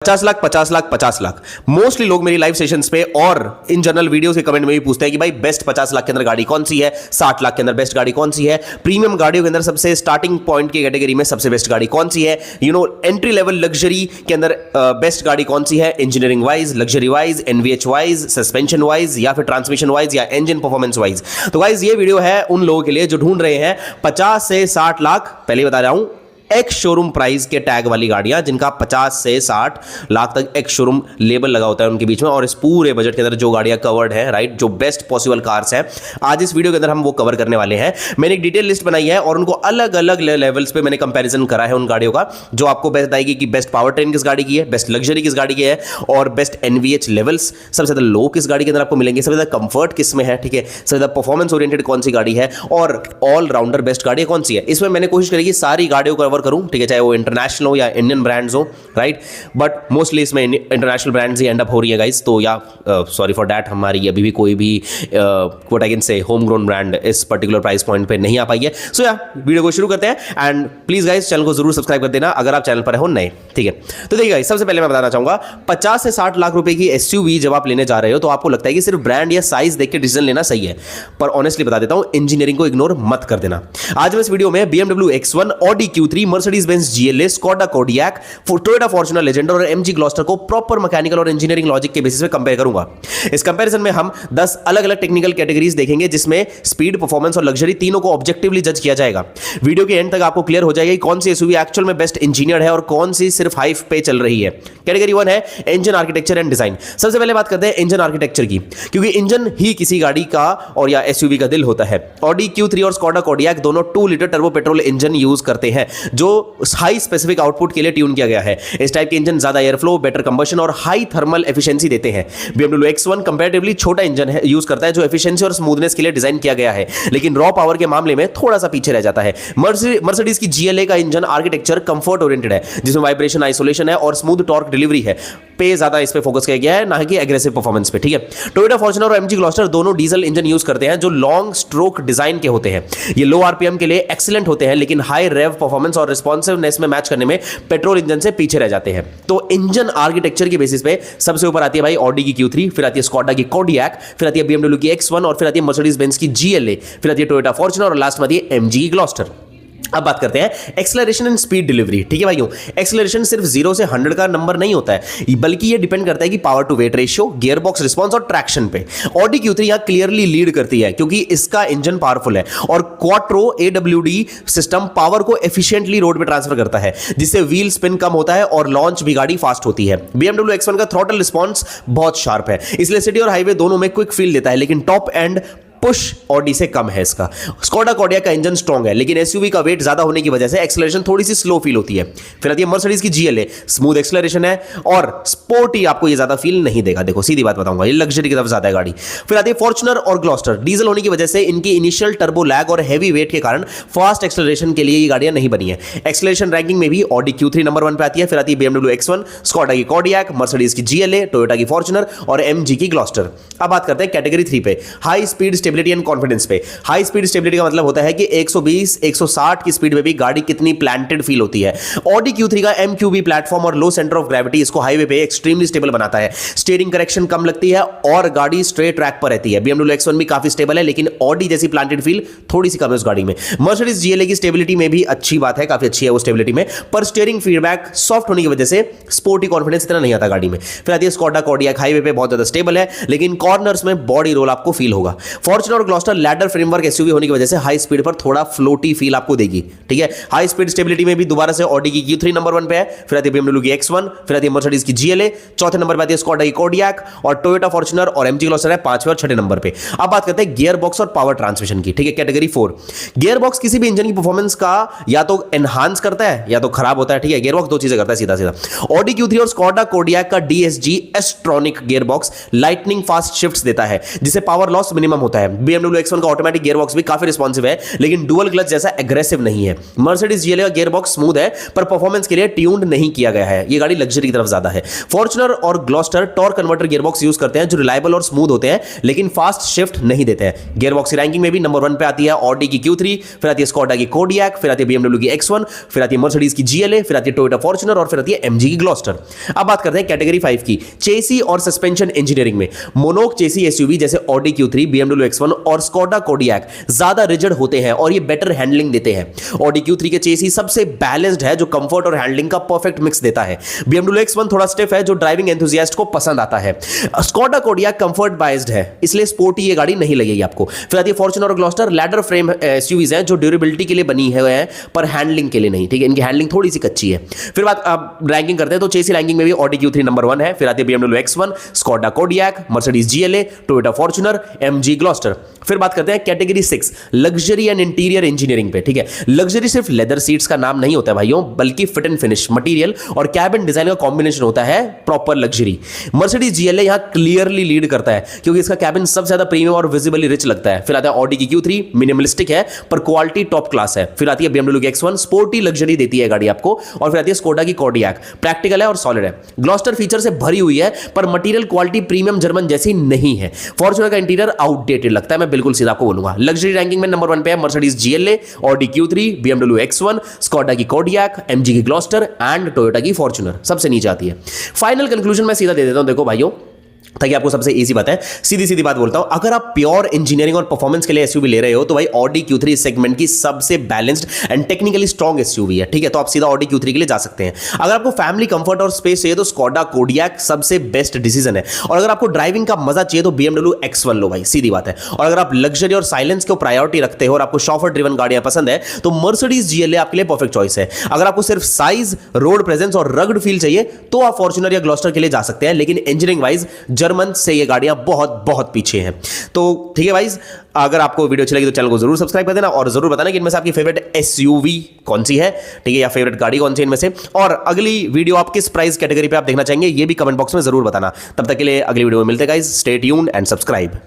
50 lakh 50 lakh 50 lakh. Mostly लोग मेरी live sessions पे और इन जनरल वीडियोस के कमेंट में भी पूछते हैं कि भाई बेस्ट 50 लाख के अंदर गाड़ी कौन सी है, 60 लाख के अंदर बेस्ट गाड़ी कौन सी है, प्रीमियम गाड़ियों के अंदर सबसे स्टार्टिंग पॉइंट की कैटेगरी में सबसे बेस्ट गाड़ी कौन सी है, एंट्री लेवल लग्जरी के अंदर बेस्ट गाड़ी कौन सी है, engineering wise, luxury wise, NVH wise, suspension wise या फिर ट्रांसमिशन वाइज या इंजन परफॉर्मेंस वाइज। तो गाइज ये वीडियो है उन लोगों के लिए जो ढूंढ रहे हैं 50 से 60 लाख, पहले बता रहा हूं, एक्स शोरूम प्राइस के टैग वाली गाड़ियां जिनका 50 से 60 लाख तक एक्स शोरूम लेबल लगा होता है उनके बीच में, और इस पूरे बजट के अंदर जो गाड़ियां कवर्ड है, राइट, जो बेस्ट पॉसिबल कार्स हैं, आज इस वीडियो के अंदर हम वो कवर करने वाले हैं। मैंने एक डिटेल लिस्ट बनाई है और उनको अलग अलग लेवल्स पे मैंने कंपैरिजन करा है उन गाड़ियों का, जो आपको बताएगी कि बेस्ट पावर ट्रेन किस गाड़ी की है, बेस्ट लग्जरी किस गाड़ी की है, और बेस्ट एनवीएच लेवल्स सबसे ज्यादा लो किस गाड़ी के अंदर आपको मिलेंगे, सबसे ज्यादा कंफर्ट किस में है, ठीक है, सबसे ज्यादा परफॉर्मेंस ओरिएंटेड कौन सी गाड़ी है, और ऑलराउंडर बेस्ट गाड़ी कौन सी है। इसमें मैंने कोशिश करी कि सारी गाड़ियों को कवर करूं, ठीक है, चाहे वो इंटरनेशनल हो या इंडियन ब्रांड्स हो, राइट, बट मोस्टली इसमें international brands he and up हो रही है गाइस। तो या सॉरी फॉर दैट, हमारी अभी भी कोई भी what I can say home grown brand इस पर्टिकुलर प्राइस पॉइंट पे नहीं आ पाई है। सो या वीडियो को शुरू करते हैं एंड प्लीज गाइस चैनल को जरूर सब्सक्राइब कर देना अगर आप चैनल पर हो नए, ठीक है। तो देखिए गाइस, सबसे पहले मैं बताना चाहूंगा 50 से 60 लाख रुपए की एसयूवी जब आप लेने जा रहे हो तो आपको लगता है कि सिर्फ ब्रांड या साइज देख के डिसीजन लेना सही है, पर ऑनेस्टली बता देता हूं, इंजीनियरिंग को इग्नोर मत कर देना। आज मैं इस वीडियो में BMW X1, Audi Q3, Mercedes-Benz GLA, Skoda Kodiaq, Toyota Fortuner Legender और MG ग्लॉस्टर को प्रॉपर मैकेनिकल और इंजीनियरिंग लॉजिक के बेसिस पे कंपेयर करूंगा। इस कंपैरिजन में हम 10 अलग अलग टेक्निकल कैटेगरीज देखेंगे जिसमें स्पीड, परफॉर्मेंस और लग्जरी तीनों को ऑब्जेक्टिवली जज किया जाएगा। वीडियो के एंड तक आपको क्लियर हो जाएगा कि कौन सी एसयूवी एक्चुअल में बेस्ट इंजीनियर्ड है और कौन सी सिर्फ हाइप पे चल रही है। कैटेगरी 1 है इंजन आर्किटेक्चर एंड डिजाइन। सबसे पहले बात करते हैं इंजन आर्किटेक्चर की, क्योंकि इंजन ही किसी गाड़ी का और या एसयूवी का दिल होता है। Audi Q3 और Skoda Kodiaq दोनों 2 litre turbo petrol engine use करते हैं जो हाई स्पेसिफिक आउटपुट के लिए ट्यून किया गया है। इस टाइप के इंजन ज्यादा एयर फ्लो, बेटर कंबशन और हाई थर्मल एफिशिएंसी देते हैं। BMW X1 कंपैरेटिवली छोटा इंजन है यूज करता है जो एफिशिएंसी और स्मूथनेस के लिए डिजाइन किया गया है, लेकिन रॉ पावर के मामले में थोड़ा सा पीछे रह जाता है। मर्सिडीज की GLA का इंजन आर्किटेक्चर कंफर्ट ओरिएंटेड है, जिसमें वाइब्रेशन आइसोलेशन है और स्मूथ टॉर्क डिलीवरी है। पे ज्यादा इस पे फोकस किया गया है, ना कि एग्रेसिव परफॉर्मेंस पे, ठीक है। टोयोटा फॉर्च्यूनर और MG ग्लॉस्टर दोनों डीजल इंजन यूज करते हैं जो लॉन्ग स्ट्रोक डिजाइन के होते हैं। ये लो आरपीएम के लिए एक्सीलेंट होते हैं, लेकिन हाई रेव परफॉर्मेंस और रिस्पॉन्सिवनेस में मैच करने में पेट्रोल इंजन से पीछे रह जाते हैं। तो इंजन आर्किटेक्चर के बेसिस पे सबसे ऊपर आती है भाई Audi की Q3, फिर आती है Skoda की Kodiaq, फिर आती है BMW की X1 और फिर आती है Mercedes-Benz की GLA, फिर आती है टोयोटा फॉर्च्यूनर और लास्ट में आती है MG ग्लॉस्टर। अब बात करते हैं एक्सेलरेशन एंड स्पीड डिलीवरी, ठीक है भाइयों। एक्सेलरेशन सिर्फ 0 से 100 का नंबर नहीं होता है, बल्कि ये डिपेंड करता है कि power to weight ratio, gear box response और ट्रैक्शन पे। Audi Q3 यहां क्लियरली लीड करती है क्योंकि इसका इंजन पावरफुल है और क्वाट्रो AWD सिस्टम पावर को एफिशिएंटली रोड पे ट्रांसफर करता है, जिससे व्हील स्पिन कम होता है और लॉन्च भी गाड़ी फास्ट होती है। BMW X1 का थ्रॉटल रिस्पॉन्स बहुत शार्प है, इसलिए सिटी और हाईवे दोनों में क्विक फील देता है, लेकिन टॉप एंड पुश Audi से कम है इसका। Skoda Kodiaq का इंजन स्ट्रॉन्ग है, लेकिन एसयूवी का वेट ज्यादा होने की वजह से एक्सेलरेशन थोड़ी सी स्लो फील होती है। फिर आती है Mercedes की GLA, स्मूथ एक्सेलरेशन है और स्पोर्टी आपको ये ज्यादा फील नहीं देगा। देखो सीधी बात बताऊंगा, ये लग्जरी की तरफ ज्यादा है गाड़ी। फिर आती है Fortuner और Gloster, डीजल होने की वजह से इनकी इनिशियल टर्बो लैग और हैवी वेट के कारण फास्ट एक्सेलरेशन के लिए ये गाड़ियां नहीं बनी है। एक्सेलरेशन रैंकिंग में भी Audi Q3 नंबर 1 पे आती है, फिर आती है BMW X1, Skoda की Kodiaq, Mercedes की GLA, टोयोटा की Fortuner और MG की Gloster। अब बात करते हैं कैटेगरी 3 पे, high speed stability and confidence पे। हाई स्पीड स्टेबिलिटी का मतलब होता है कि 120 160 की स्पीड में भी गाड़ी कितनी प्लांटेड फील होती है। Audi Q3 का MQB प्लेटफॉर्म और लो सेंटर ऑफ ग्रेविटी इसको हाईवे पे एक्सट्रीमली स्टेबल बनाता है। स्टीयरिंग करेक्शन कम लगती है और गाड़ी स्ट्रेट ट्रैक पर रहती है। BMW X1 भी काफी स्टेबल है, लेकिन Audi जैसी प्लांटेड फील थोड़ी सी कम है उस गाड़ी में। Mercedes GLA की स्टेबिलिटी में भी अच्छी बात है, काफी अच्छी है वो स्टेबिलिटी में, पर स्टीयरिंग फीडबैक सॉफ्ट होने की वजह से स्पोर्टी कॉन्फिडेंस इतना नहीं आता गाड़ी में। फिर आती है Skoda Kodiaq, हाईवे पे बहुत ज्यादा स्टेबल है, लेकिन कॉर्नर्स में बॉडी रोल आपको फील होगा। Fortuner और Gloster लैडर फ्रेमवर्क एसयूवी होने की वजह से हाई स्पीड पर थोड़ा फ्लोटी फील आपको देगी, ठीक है। हाई स्पीड स्टेबिलिटी में भी दोबारा से Audi की Q3 नंबर 1 पे है, फिर आती है BMW की X1, फिर आती है Mercedes की GLA, चौथे नंबर पे आती है Skoda की Kodiaq और टोयोटा फॉर्च्यूनर और MG ग्लॉस्टर है 5वें और 6ठे नंबर पे। अब बात करते हैं गियर बॉक्स और पावर ट्रांसमिशन की, ठीक है। कैटेगरी 4, गियर बॉक्स किसी भी इंजन की परफॉर्मेंस का या तो एनहांस करता है या तो खराब होता है, ठीक है। गियर बॉक्स दो चीजें करता है सीधा सीधा। Audi Q3 और Skoda Kodiaq का DSG S tronic gear box lightning fast shifts देता है, जिससे पावर लॉस मिनिमम होता है। है। BMW X1 का ऑटोमेटिक गियरबॉक्स भी काफी रिस्पॉन्सिव है, लेकिन डुअल क्लच जैसा एग्रेसिव नहीं है। Mercedes GLA का गियरबॉक्स स्मूथ है, पर परफॉर्मेंस के लिए ट्यून्ड नहीं किया गया है। ये गाड़ी लग्जरी की तरफ ज्यादा है। Fortuner और Gloster torque converter gearbox use करते हैं, जो रिलायबल और स्मूथ होते हैं, लेकिन फास्ट शिफ्ट नहीं देते हैं। गियरबॉक्स की रैंकिंग में भी नंबर 1 पे आती है ऑडी की Q3, फिर आती है स्कॉडा की कोडियक, फिर आती है BMW की X1, फिर आती है Mercedes की GLA, फिर आती है टोयोटा Fortuner और फिर आती है MG की Gloster। अब बात करते हैं कैटेगरी 5 की, चेसी और सस्पेंशन इंजीनियरिंग में। मोनोक चेसी एसयूवी जैसे ऑडी Q3, BMW X1 और स्कॉडा कोडियक ज्यादा रिजिड होते हैं और ये बेटर हैंडलिंग देते हैं। ऑडी Q3 के चेसी सबसे बैलेंस्ड है, जो कंफर्ट और हैंडलिंग का परफेक्ट मिक्स देता है। BMW X1 थोड़ा स्टिफ है, जो ड्राइविंग एंथुसियास्ट को पसंद आता है। स्कॉडा कोडियक कंफर्ट बाइज्ड है, इसलिए स्पोर्टी ये गाड़ी नहीं लगेगी आपको। फिर आती है Fortuner और Gloster, लैडर फ्रेम एसयूवीज हैं, जो ड्यूरेबिलिटी के लिए बनी हुए हैं, पर हैंडलिंग के लिए नहीं। ठीक है, इनकी हैंडलिंग थोड़ी सी कच्ची है। फिर बात आप रैंकिंग करते हैं तो चेसी रैंकिंग में भी ऑडी Q3 नंबर 1 है, फिर आती है BMW X1, Skoda Kodiak, Mercedes GLA, Toyota Fortuner, MG Gloster। फिर बात करते हैं category 6, luxury and interior engineering पे। ठीक है, लग्जरी सिर्फ लेदर सीट्स का नाम नहीं होता है भाइयों, बल्कि फिट एंड फिनिश, मटेरियल और कैबिन डिजाइन का कॉम्बिनेशन होता है प्रॉपर लग्जरी। Mercedes GLA यहां क्लियरली लीड करता है, क्योंकि इसका कैबिन सबसे ज्यादा प्रीमियम और विजिबली रिच लगता है। फिर आता है ऑडी की Q3, मिनिमलिस्टिक है पर क्वालिटी टॉप क्लास है। फिर आती है BMW की X1, स्पोर्टी लग्जरी देती है गाड़ी आपको। और फिर आती है स्कोडा की कोडियक, प्रैक्टिकल है और सॉलिड है। Gloster फीचर से भरी हुई है, पर मटेरियल क्वालिटी प्रीमियम जर्मन जैसी नहीं है। Fortuner का इंटीरियर आउटडेटेड लगता है, मैं बिल्कुल सीधा आपको बोलूंगा। लग्जरी रैंकिंग में नंबर 1 पे है Mercedes GLA, Audi Q3, BMW X1, Skoda की कोडियक, MG की Gloster एंड टोयोटा की Fortuner सबसे नीचे आती है। फाइनल कंक्लूजन मैं सीधा दे देता हूं, देखो भाइयों, ताकि आपको सबसे इजी बात है, सीधी सीधी बात बोलता हूं। अगर आप प्योर इंजीनियरिंग और परफॉर्मेंस के लिए एसयूवी ले रहे हो, तो भाई ऑडी Q3 सेगमेंट की सबसे balanced and technically strong SUV है। ठीक है, तो आप सीधा ऑडी Q3 के लिए जा सकते हैं। अगर आपको फैमिली कंफर्ट और स्पेस चाहिए, तो स्कॉडा कोडियक सबसे बेस्ट डिसीजन है। और अगर आपको ड्राइविंग का मजा चाहिए, तो BMW X1 लो भाई, सीधी बात है। और अगर आप लग्जरी और साइलेंस को प्रायोरिटी रखते हो और आपको शॉफर ड्रिवन गाड़ियां पसंद है, तो Mercedes GLA आपके लिए परफेक्ट चॉइस है। अगर आपको सिर्फ साइज, रोड प्रेजेंस और रग्ड फील चाहिए, तो आप Fortuner या Gloster के लिए जा सकते हैं, लेकिन इंजीनियरिंग वाइज जर्मन से ये गाड़ियां बहुत बहुत पीछे हैं। तो ठीक है गाइस, अगर आपको वीडियो अच्छी लगी तो चैनल को जरूर सब्सक्राइब कर देना और जरूर बताना कि इनमें से आपकी फेवरेट एसयूवी कौन सी है, ठीक है, या फेवरेट गाड़ी कौन सी है इनमें से। और अगली वीडियो आप किस प्राइस कैटेगरी पे आप देखना चाहेंगे, ये भी कमेंट बॉक्स में जरूर बताना। तब तक के लिए अगली वीडियो में मिलते हैं guys, stay tuned and subscribe.